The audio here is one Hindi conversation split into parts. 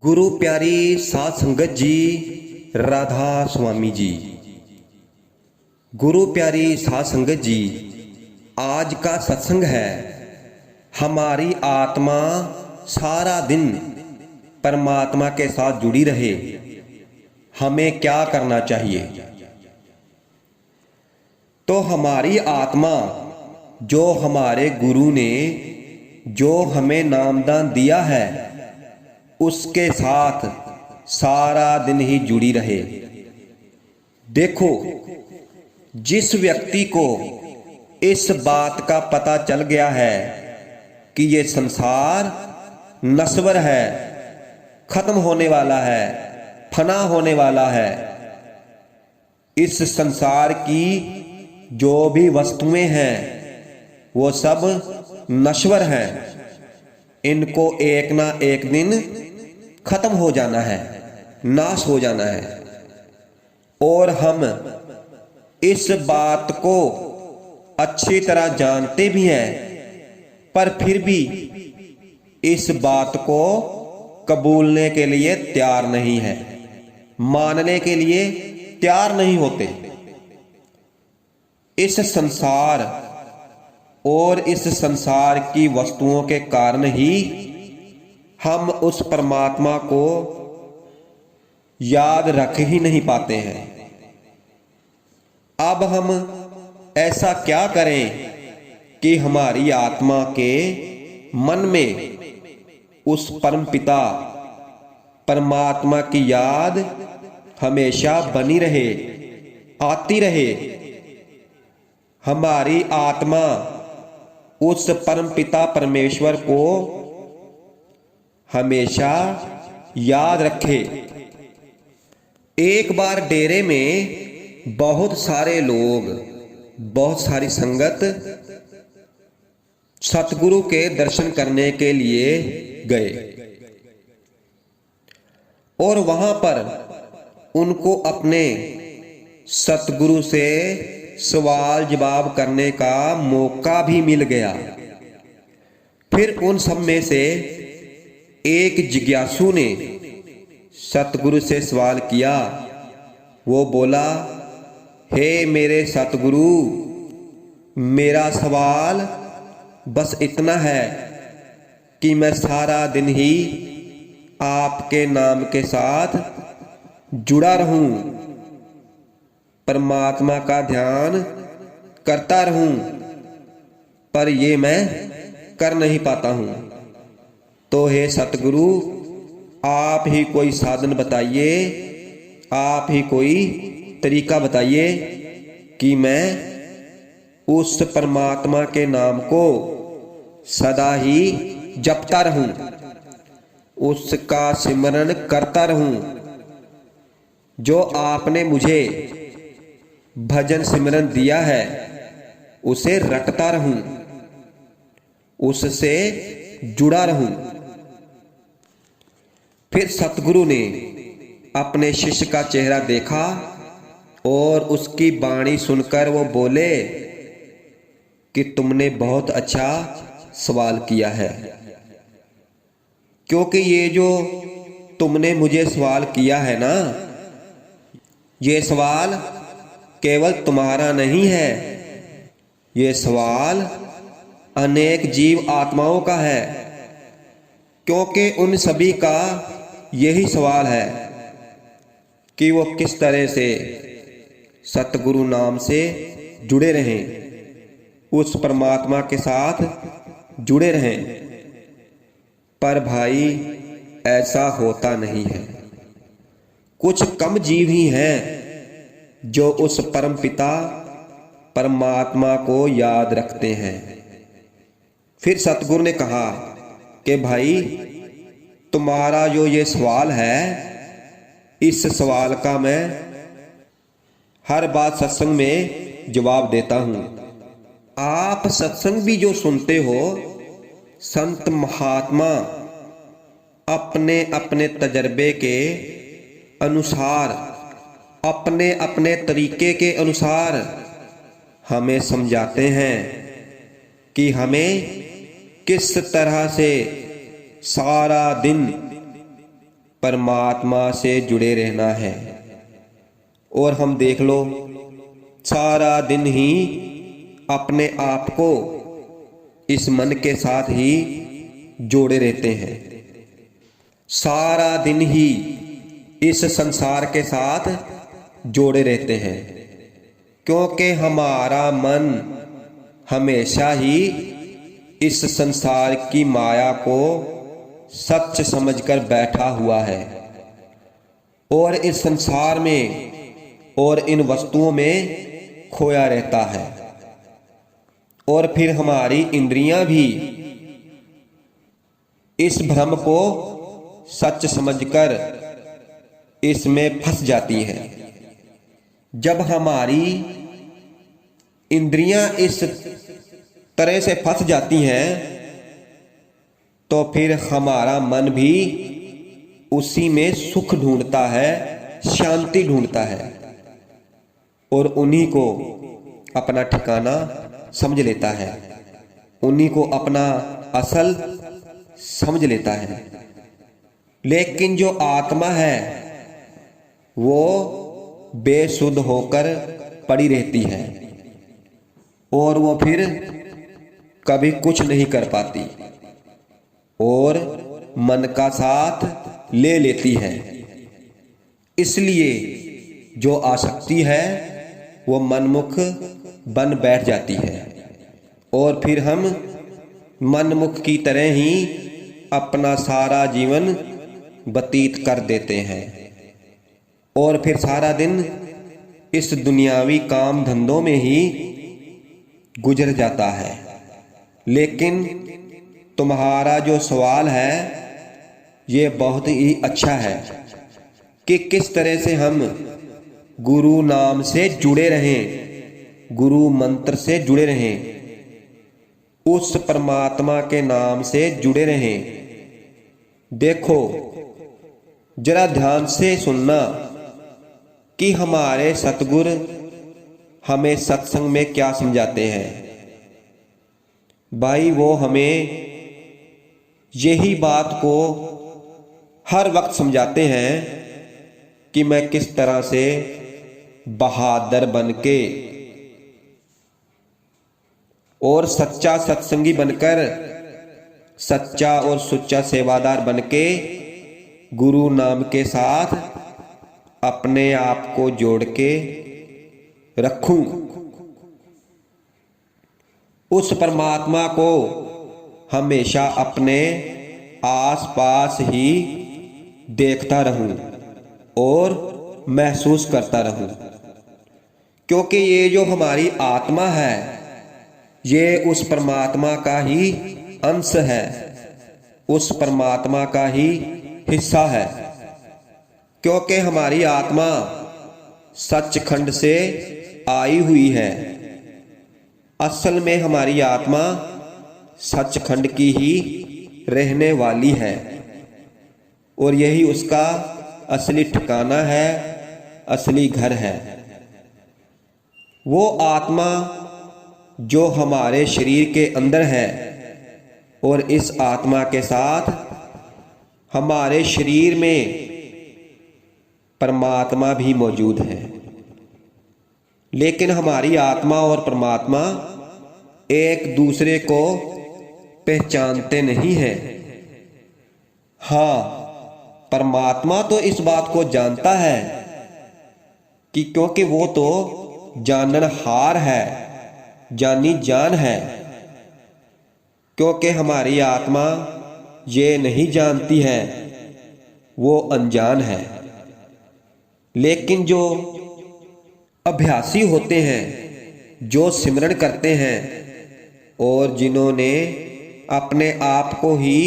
गुरु प्यारी साध संगत जी, राधा स्वामी जी। गुरु प्यारी साध संगत जी, आज का सत्संग है हमारी आत्मा सारा दिन परमात्मा के साथ जुड़ी रहे, हमें क्या करना चाहिए। तो हमारी आत्मा जो हमारे गुरु ने जो हमें नामदान दिया है उसके साथ सारा दिन ही जुड़ी रहे। देखो, जिस व्यक्ति को इस बात का पता चल गया है कि ये संसार नश्वर है, खत्म होने वाला है, फना होने वाला है, इस संसार की जो भी वस्तुएं हैं वो सब नश्वर हैं, इनको एक ना एक दिन खत्म हो जाना है, नाश हो जाना है। और हम इस बात को अच्छी तरह जानते भी हैं, पर फिर भी इस बात को कबूलने के लिए तैयार नहीं है, मानने के लिए तैयार नहीं होते। इस संसार और इस संसार की वस्तुओं के कारण ही हम उस परमात्मा को याद रख ही नहीं पाते हैं। अब हम ऐसा क्या करें कि हमारी आत्मा के मन में उस परमपिता परमात्मा की याद हमेशा बनी रहे, आती रहे। हमारी आत्मा उस परमपिता परमेश्वर को हमेशा याद रखे। एक बार डेरे में बहुत सारे लोग, बहुत सारी संगत सतगुरु के दर्शन करने के लिए गए और वहां पर उनको अपने सतगुरु से सवाल जवाब करने का मौका भी मिल गया। फिर उन सब में से एक जिज्ञासु ने सतगुरु से सवाल किया। वो बोला, हे मेरे सतगुरु, मेरा सवाल बस इतना है कि मैं सारा दिन ही आपके नाम के साथ जुड़ा रहूं, परमात्मा का ध्यान करता रहूं, पर ये मैं कर नहीं पाता हूं। तो हे सतगुरु, आप ही कोई साधन बताइए, आप ही कोई तरीका बताइए कि मैं उस परमात्मा के नाम को सदा ही जपता रहूं, उसका सिमरन करता रहूं। जो आपने मुझे भजन सिमरन दिया है उसे रटता रहूं, उससे जुड़ा रहूं। फिर सतगुरु ने अपने शिष्य का चेहरा देखा और उसकी वाणी सुनकर वो बोले कि तुमने बहुत अच्छा सवाल किया है, क्योंकि ये जो तुमने मुझे सवाल किया है ना, ये सवाल केवल तुम्हारा नहीं है, ये सवाल अनेक जीव आत्माओं का है। क्योंकि उन सभी का यही सवाल है कि वो किस तरह से सतगुरु नाम से जुड़े रहें, उस परमात्मा के साथ जुड़े रहें। पर भाई ऐसा होता नहीं है। कुछ कम जीव ही हैं जो उस परमपिता परमात्मा को याद रखते हैं। फिर सतगुरु ने कहा कि भाई, तुम्हारा जो ये सवाल है, इस सवाल का मैं हर बात सत्संग में जवाब देता हूं। आप सत्संग भी जो सुनते हो, संत महात्मा अपने अपने तजर्बे के अनुसार, अपने अपने तरीके के अनुसार हमें समझाते हैं कि हमें किस तरह से सारा दिन परमात्मा से जुड़े रहना है। और हम देख लो, सारा दिन ही अपने आप को इस मन के साथ ही जोड़े रहते हैं, सारा दिन ही इस संसार के साथ जोड़े रहते हैं, क्योंकि हमारा मन हमेशा ही इस संसार की माया को सच समझकर बैठा हुआ है और इस संसार में और इन वस्तुओं में खोया रहता है। और फिर हमारी इंद्रियां भी इस भ्रम को सच समझकर इसमें फंस जाती हैं। जब हमारी इंद्रियां इस तरह से फंस जाती हैं तो फिर हमारा मन भी उसी में सुख ढूंढता है, शांति ढूंढता है और उन्हीं को अपना ठिकाना समझ लेता है, उन्हीं को अपना असल समझ लेता है। लेकिन जो आत्मा है वो बेसुध होकर पड़ी रहती है और वो फिर कभी कुछ नहीं कर पाती और मन का साथ ले लेती है। इसलिए जो आसक्ति है वो मनमुख बन बैठ जाती है और फिर हम मनमुख की तरह ही अपना सारा जीवन व्यतीत कर देते हैं और फिर सारा दिन इस दुनियावी काम धंधों में ही गुजर जाता है। लेकिन तुम्हारा जो सवाल है ये बहुत ही अच्छा है कि किस तरह से हम गुरु नाम से जुड़े रहें, गुरु मंत्र से जुड़े रहें, उस परमात्मा के नाम से जुड़े रहें। देखो, जरा ध्यान से सुनना कि हमारे सतगुरु हमें सत्संग में क्या समझाते हैं। भाई, वो हमें यही बात को हर वक्त समझाते हैं कि मैं किस तरह से बहादुर बनके और सच्चा सत्संगी बनकर, सच्चा और सुच्चा सेवादार बनके गुरु नाम के साथ अपने आप को जोड़ के रखूं। उस परमात्मा को हमेशा अपने आसपास ही देखता रहूं और महसूस करता रहूं, क्योंकि ये जो हमारी आत्मा है ये उस परमात्मा का ही अंश है, उस परमात्मा का ही हिस्सा है। क्योंकि हमारी आत्मा सचखंड से आई हुई है। असल में हमारी आत्मा सचखंड की ही रहने वाली है और यही उसका असली ठिकाना है, असली घर है। वो आत्मा जो हमारे शरीर के अंदर है और इस आत्मा के साथ हमारे शरीर में परमात्मा भी मौजूद है। लेकिन हमारी आत्मा और परमात्मा एक दूसरे को पहचानते नहीं हैं। हाँ, परमात्मा तो इस बात को जानता है कि क्योंकि वो तो जाननहार है, जानी जान है। क्योंकि हमारी आत्मा ये नहीं जानती है, वो अनजान है। लेकिन जो अभ्यासी होते हैं, जो सिमरन करते हैं और जिन्होंने अपने आप को ही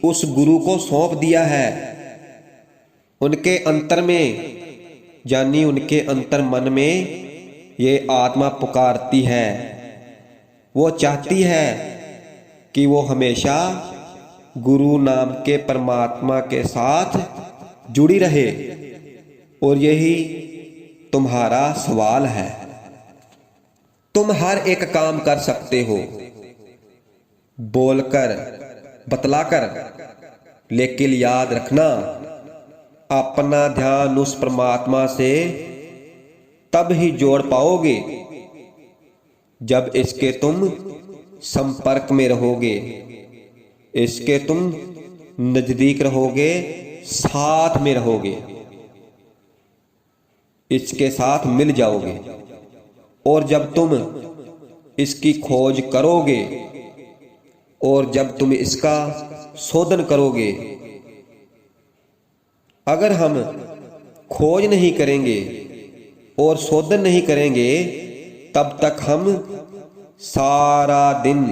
उस गुरु को सौंप दिया है, उनके अंतर में यानी उनके अंतर मन में ये आत्मा पुकारती है। वो चाहती है कि वो हमेशा गुरु नाम के परमात्मा के साथ जुड़ी रहे और यही तुम्हारा सवाल है। तुम हर एक काम कर सकते हो, बोलकर, बतलाकर, लेकिन याद रखना अपना ध्यान उस परमात्मा से तब ही जोड़ पाओगे जब इसके तुम संपर्क में रहोगे, इसके तुम नजदीक रहोगे, साथ में रहोगे, इसके साथ मिल जाओगे। और जब तुम इसकी खोज करोगे और जब तुम इसका शोधन करोगे, अगर हम खोज नहीं करेंगे और शोधन नहीं करेंगे तब तक हम सारा दिन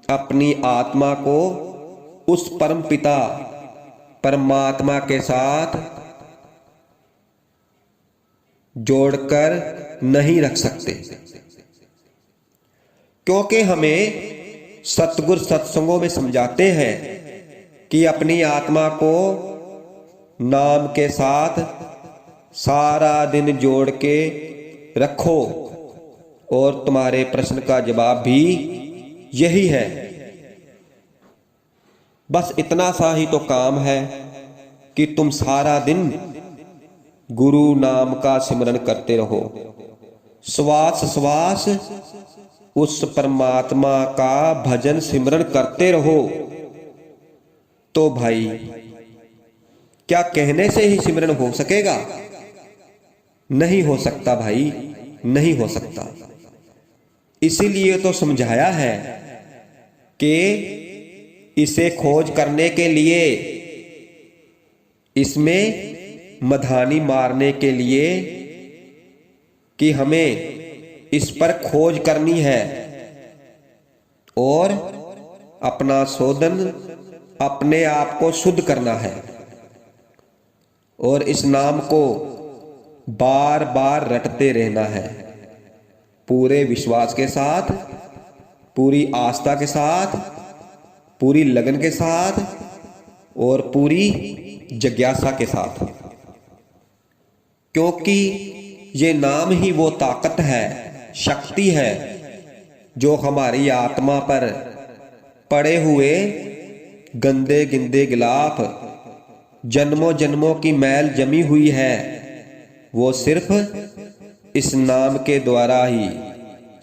अपनी आत्मा को उस परम पिता परमात्मा के साथ जोड़कर नहीं रख सकते, क्योंकि हमें सतगुरु सत्संगों में समझाते हैं कि अपनी आत्मा को नाम के साथ सारा दिन जोड़ के रखो। और तुम्हारे प्रश्न का जवाब भी यही है। बस इतना सा ही तो काम है कि तुम सारा दिन गुरु नाम का सिमरन करते रहो, श्वास श्वास उस परमात्मा का भजन सिमरन करते रहो। तो भाई क्या कहने से ही सिमरन हो सकेगा? नहीं हो सकता भाई, नहीं हो सकता। इसीलिए तो समझाया है कि इसे खोज करने के लिए, इसमें मधानी मारने के लिए कि हमें इस पर खोज करनी है और अपना शोधन, अपने आप को शुद्ध करना है और इस नाम को बार बार रटते रहना है, पूरे विश्वास के साथ, पूरी आस्था के साथ, पूरी लगन के साथ और पूरी जिज्ञासा के साथ। क्योंकि ये नाम ही वो ताकत है, शक्ति है जो हमारी आत्मा पर पड़े हुए गंदे गिंदे गिलाफ, जन्मों जन्मों की मैल जमी हुई है, वो सिर्फ इस नाम के द्वारा ही,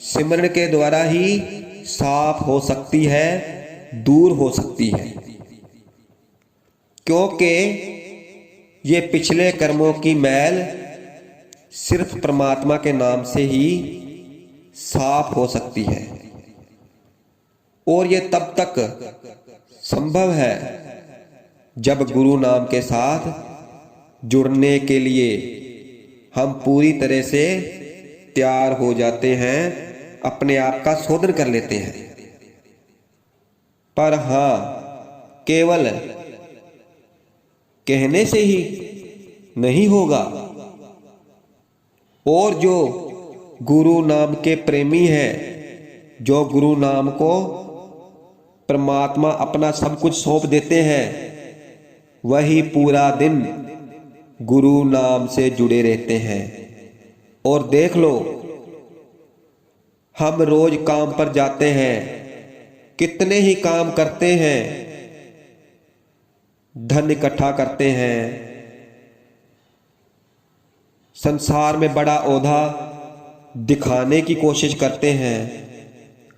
सिमरन के द्वारा ही साफ हो सकती है, दूर हो सकती है। क्योंकि ये पिछले कर्मों की मैल सिर्फ परमात्मा के नाम से ही साफ हो सकती है। और ये तब तक संभव है जब गुरु नाम के साथ जुड़ने के लिए हम पूरी तरह से तैयार हो जाते हैं, अपने आप का शोधन कर लेते हैं। पर हां, केवल कहने से ही नहीं होगा। और जो गुरु नाम के प्रेमी हैं, जो गुरु नाम को परमात्मा अपना सब कुछ सौंप देते हैं, वही पूरा दिन गुरु नाम से जुड़े रहते हैं। और देख लो, हम रोज काम पर जाते हैं, कितने ही काम करते हैं, धन इकट्ठा करते हैं, संसार में बड़ा ओहदा दिखाने की कोशिश करते हैं,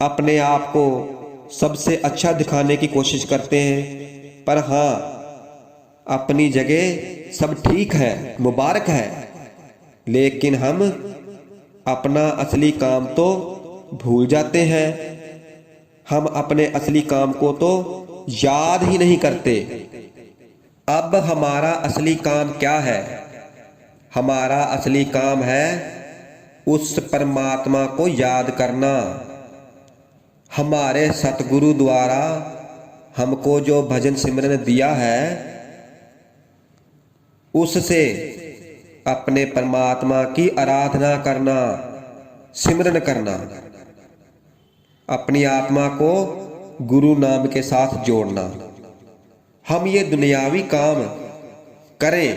अपने आप को सबसे अच्छा दिखाने की कोशिश करते हैं। पर हां, अपनी जगह सब ठीक है, मुबारक है, लेकिन हम अपना असली काम तो भूल जाते हैं। हम अपने असली काम को तो याद ही नहीं करते। अब हमारा असली काम क्या है? हमारा असली काम है उस परमात्मा को याद करना। हमारे सतगुरु द्वारा हमको जो भजन सिमरन दिया है, उससे अपने परमात्मा की आराधना करना, सिमरन करना, अपनी आत्मा को गुरु नाम के साथ जोड़ना। हम ये दुनियावी काम करें,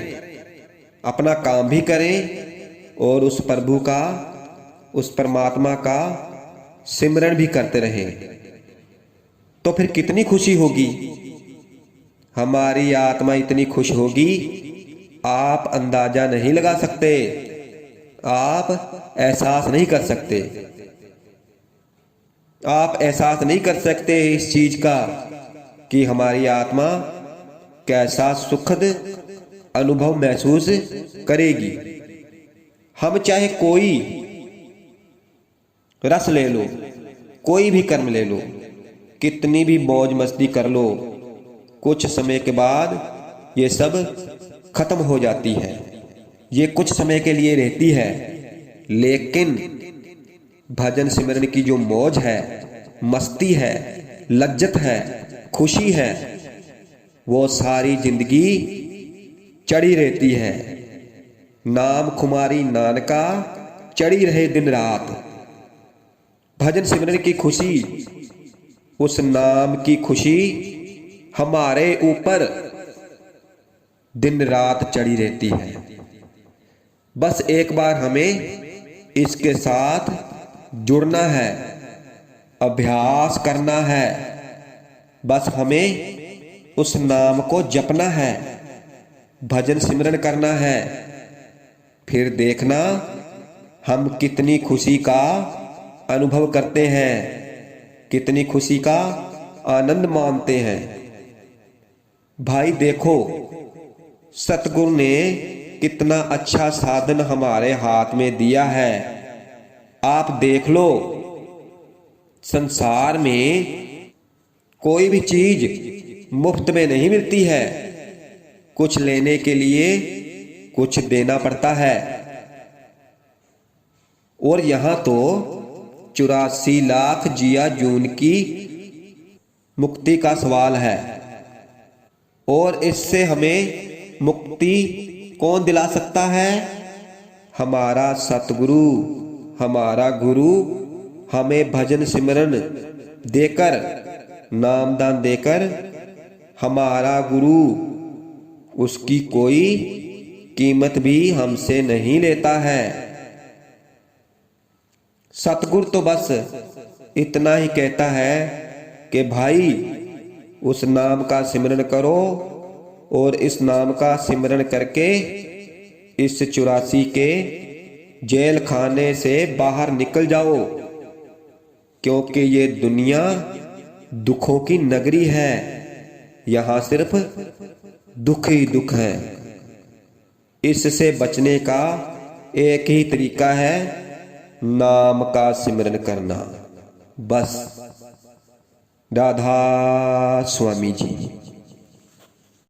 अपना काम भी करें और उस प्रभु का, उस परमात्मा का सिमरन भी करते रहें, तो फिर कितनी खुशी होगी। हमारी आत्मा इतनी खुश होगी आप अंदाजा नहीं लगा सकते, आप एहसास नहीं कर सकते। आप एहसास नहीं कर सकते इस चीज का कि हमारी आत्मा कैसा सुखद अनुभव महसूस करेगी। हम चाहे कोई रस ले लो, कोई भी कर्म ले लो, कितनी भी मौज मस्ती कर लो, कुछ समय के बाद ये सब खत्म हो जाती है। ये कुछ समय के लिए रहती है, लेकिन भजन सिमरन की जो मौज है, मस्ती है, लज्जत है, खुशी है, वो सारी जिंदगी चढ़ी रहती है। नाम खुमारी नानका चढ़ी रहे दिन रात। भजन सिमरन की खुशी, उस नाम की खुशी हमारे ऊपर दिन रात चढ़ी रहती है। बस एक बार हमें इसके साथ जुड़ना है, अभ्यास करना है। बस हमें उस नाम को जपना है, भजन सिमरन करना है। फिर देखना हम कितनी खुशी का अनुभव करते हैं, कितनी खुशी का आनंद मानते हैं। भाई देखो, सतगुरु ने कितना अच्छा साधन हमारे हाथ में दिया है। आप देख लो, संसार में कोई भी चीज मुफ्त में नहीं मिलती है। कुछ लेने के लिए कुछ देना पड़ता है। और यहां तो 84 लाख जिया जून की मुक्ति का सवाल है। और इससे हमें मुक्ति कौन दिला सकता है? हमारा सतगुरु, हमारा गुरु हमें भजन सिमरन देकर, नामदान देकर, हमारा गुरु उसकी कोई कीमत भी हमसे नहीं लेता है। सतगुरु तो बस इतना ही कहता है कि भाई उस नाम का सिमरन करो और इस नाम का सिमरन करके इस 84 के जेल खाने से बाहर निकल जाओ, क्योंकि ये दुनिया दुखों की नगरी है। यहां सिर्फ दुख ही दुख है। इससे बचने का एक ही तरीका है, नाम का सिमरन करना। बस। राधा स्वामी जी।